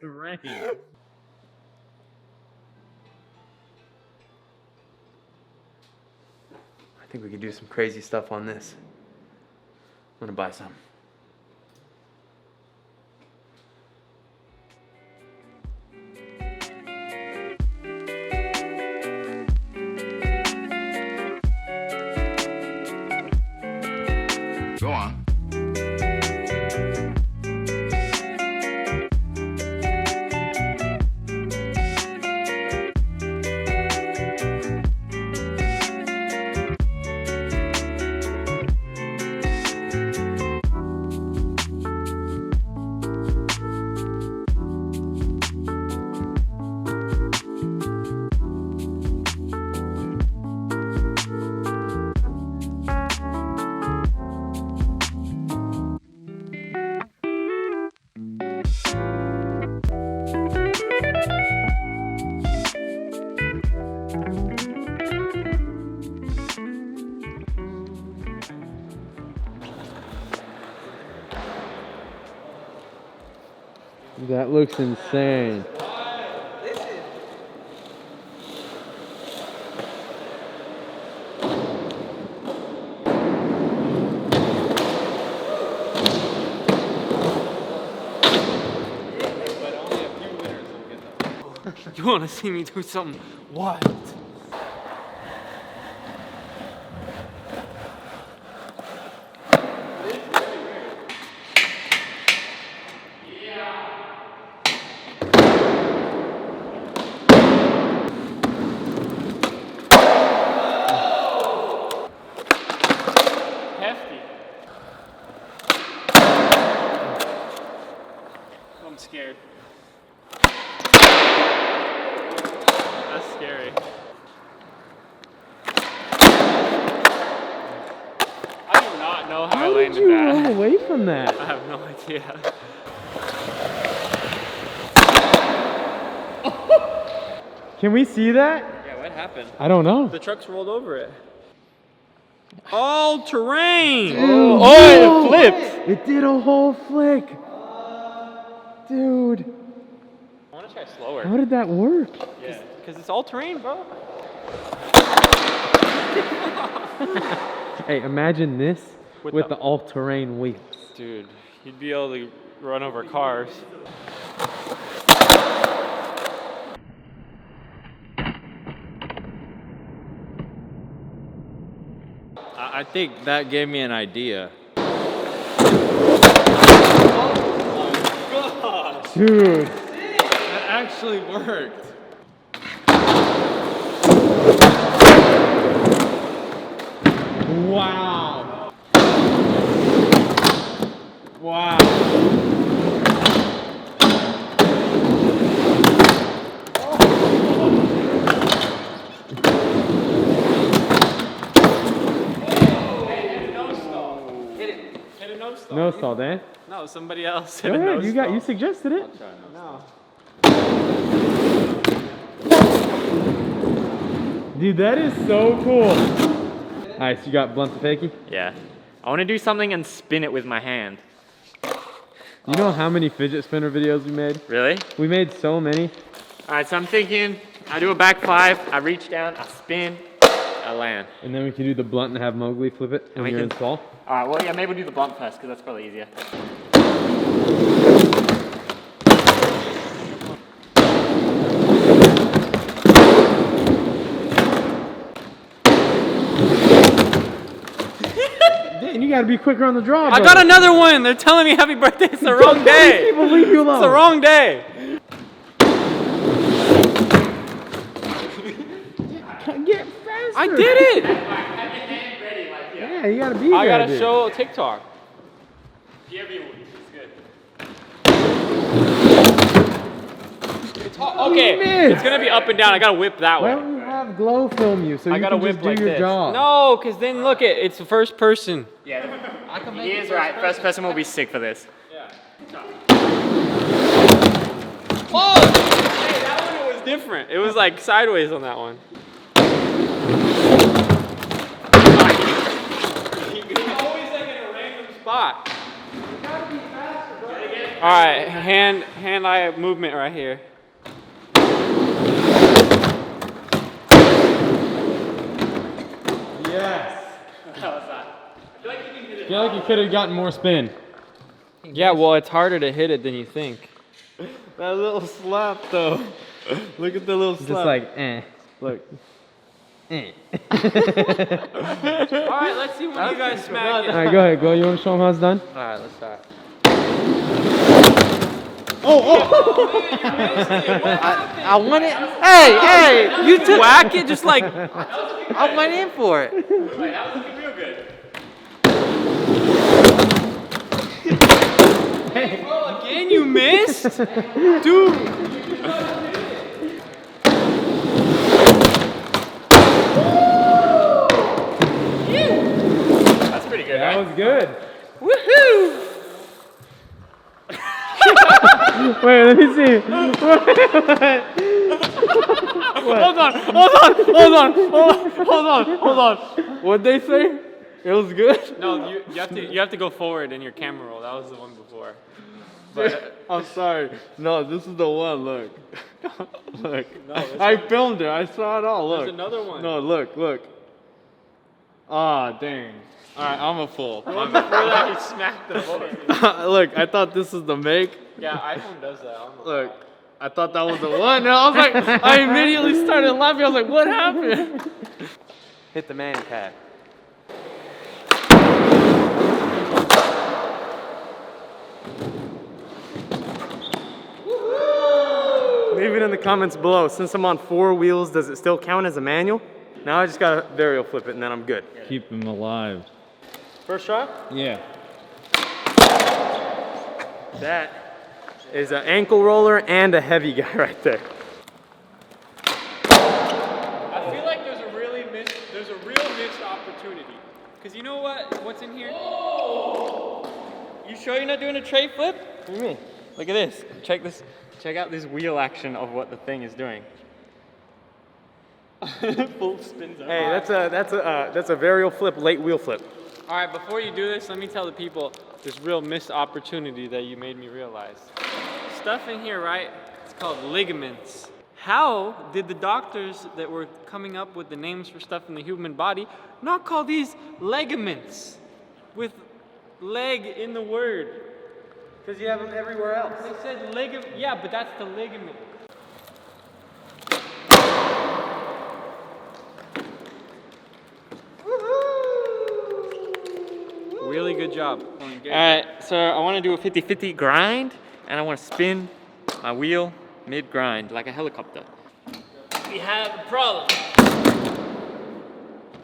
terrain. I think we could do some crazy stuff on this. I'm gonna buy some. Go on. That looks insane. You want to see me do something wild? I'm scared. That's scary. I do not know how I landed that. How did you run away from that? I have no idea. Can we see that? Yeah, what happened? I don't know. The trucks rolled over it. All terrain! Oh, it flipped! It did a whole flick! Dude. I want to try slower. How did that work? Yeah, because it's all terrain, bro. Hey, imagine this with the all-terrain wheels. Dude, you'd be able to run over cars. I think that gave me an idea. Dude, that actually worked. Wow. Wow. No stall, Dan. No, somebody else. Go ahead, you suggested it. No. Dude, that is so cool. Alright, so you got blunt to fakie? Yeah. I want to do something and spin it with my hand. You know how many fidget spinner videos we made? Really? We made so many. Alright, so I'm thinking, I do a back 5, I reach down, I spin, I land. And then we can do the blunt and have Mowgli flip it when you're in stall. Alright, well yeah, maybe we'll do the blunt first, because that's probably easier. Dan, you gotta be quicker on the draw, I got another one! They're telling me happy birthday, it's the wrong day! People leave you alone. It's the wrong day! Get faster! I did it! Yeah, you gotta be I there, gotta dude. show TikTok. It's good. Okay, it's gonna be up and down. I gotta whip that way. Why don't you have Glow film you so I you gotta can whip just do like your this. job? No, because then look it's the first person. Yeah, He is right. First person will be sick for this. Yeah. Oh! Hey, that one was different. It was like sideways on that one. He's always like in a random spot. You gotta be faster, bro. All right, hand-eye movement right here. Yes. I feel like you could have gotten more spin. Yeah, well, it's harder to hit it than you think. That little slap though. Look at the little slap. Just like, eh. Look. All right, let's see when you guys smack it. All right, go ahead. Go. You want to show them how it's done? All right, let's start. I want it. Hey, you took. Whack it just like. I went in for it. Wait, that was looking real good. Hey, bro, again you missed? Dude. That's pretty good, That right? was good. Woohoo! Wait, let me see. Hold on. What'd they say? It was good? No, you have to go forward in your camera roll. That was the one before. But I'm sorry. No, this is the one. Look. Look. No, I filmed it. I saw it all. Look. there's another one. No, look. Ah, dang. Alright, I'm a fool. The one before that, you smacked the board. Look, I thought this was the make. Yeah, iPhone does that. Look, I thought that was the one. And I was like, I immediately started laughing. I was like, what happened? Hit the man cat. Leave it in the comments below. Since I'm on 4 wheels, does it still count as a manual? Now I just gotta varial flip it and then I'm good. Keep him alive. First try? Yeah. That is an ankle roller and a heavy guy right there. I feel like there's a real missed opportunity. Cause you know what's in here? You sure you're not doing a tray flip? What do you mean? Look at this. Check this. Check out this wheel action of what the thing is doing. Full spins. Hey, that's a varial flip, late wheel flip. All right, before you do this, let me tell the people this real missed opportunity that you made me realize. Stuff in here, right? It's called ligaments. How did the doctors that were coming up with the names for stuff in the human body not call these ligaments with leg in the word? Because you have them everywhere else. They said ligament. Yeah, but that's the ligament. Really good job. Alright, so I want to do a 50-50 grind, and I want to spin my wheel mid-grind, like a helicopter. We have a problem.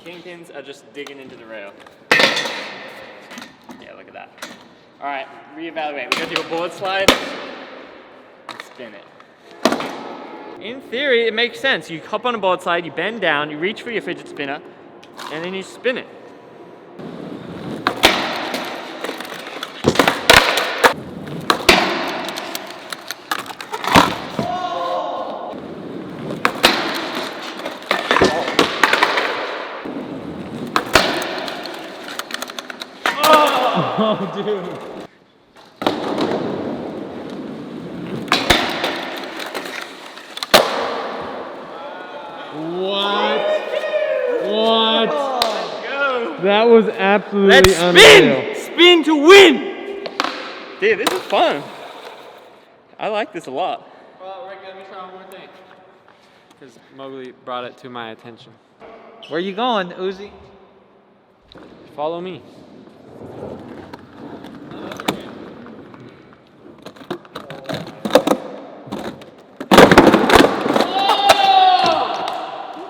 Kingpins are just digging into the rail. Yeah, look at that. Alright, reevaluate. We're going to do a board slide and spin it. In theory, it makes sense. You hop on a board slide, you bend down, you reach for your fidget spinner, and then you spin it. Oh, dude. What? That was absolutely unreal. Spin to win! Dude, this is fun. I like this a lot. Well, Rick, let me try one more thing. Because Mowgli brought it to my attention. Where you going, Uzi? Follow me.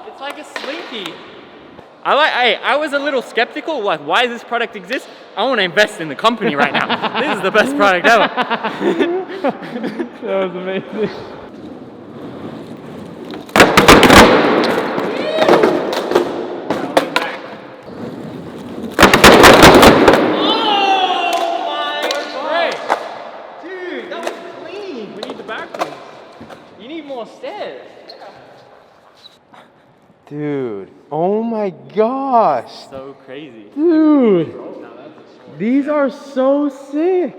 It's like a slinky. I was a little skeptical. Why does this product exist? I want to invest in the company right now. This is the best product ever. That was amazing. Dude, that was clean. We need the back one. You need more stairs. Dude, oh my gosh. So crazy. Dude, these are so sick.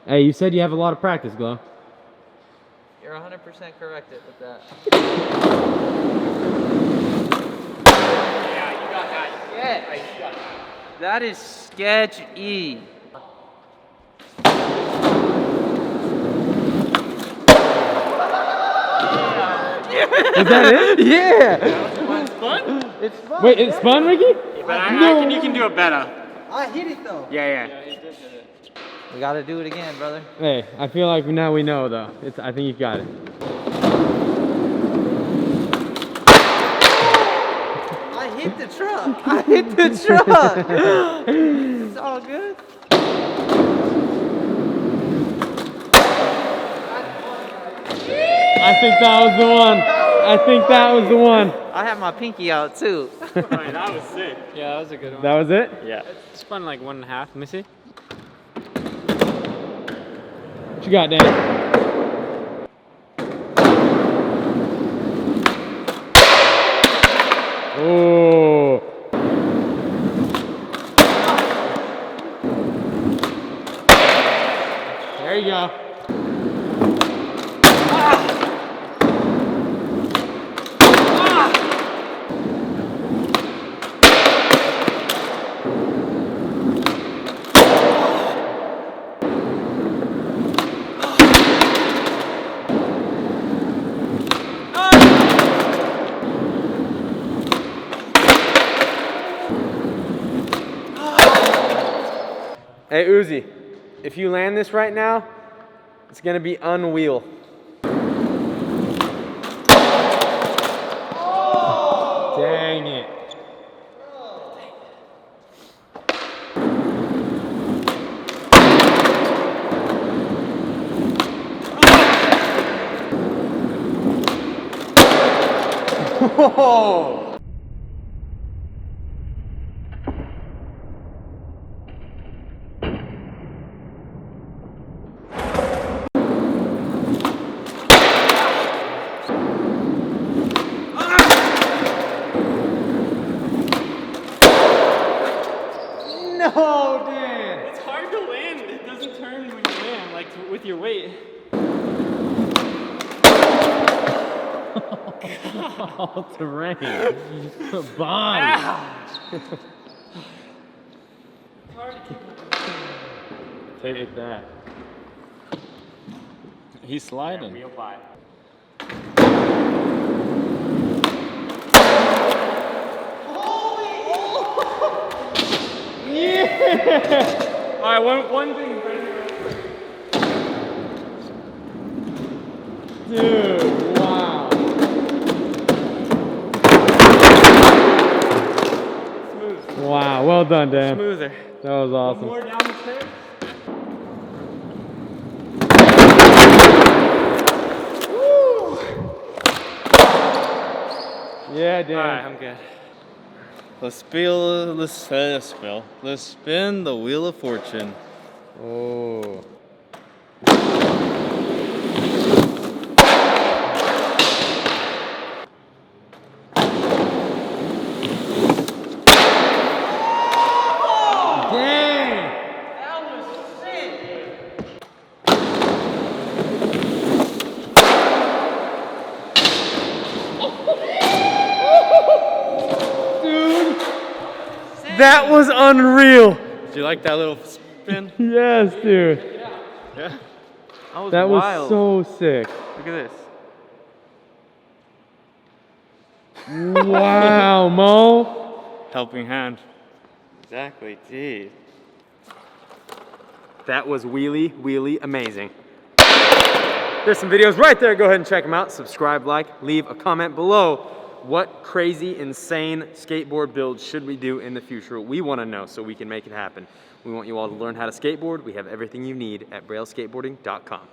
Hey, you said you have a lot of practice, Glow. You're 100% corrected with that. Yeah, you got that. Yeah. You got that. That is sketchy. Is that it? Yeah. It's fun? It's fun. Wait, it spun, Ricky? But I reckon you can do it better. I hit it though. Yeah. We gotta do it again, brother. Hey, I feel like now we know though. I think you got it. I hit the truck. I hit the truck. It's all good. I think that was the one. I think that was the one. I have my pinky out too. Alright, that was sick. Yeah, that was a good one. That was it? Yeah. Spun like 1.5. Let me see. What you got, Danny? Oh. There you go. Hey Uzi, if you land this right now, it's gonna be unwheel. Dang it. Oh. No, Dan! It's hard to land. It doesn't turn when you land, like with your weight. All terrain. Bye. Take that. He's sliding. Wheel by. Yeah! Alright, one thing. Dude, wow. Smooth. Wow, well done, Dan. Smoother. That was awesome. More down the stairs. Yeah, Dan. Alright, I'm good. Let's spin the wheel of fortune. Oh. Dang! That was sick. Dude, that was unreal. Did you like that little spin? Yes, dude. Yeah. That was wild. so sick. Look at this. Wow, Mo. Helping hand. Exactly, geez. That was wheelie amazing. There's some videos right there. Go ahead and check them out. Subscribe, like, leave a comment below. What crazy, insane skateboard builds should we do in the future? We want to know so we can make it happen. We want you all to learn how to skateboard. We have everything you need at brailleskateboarding.com.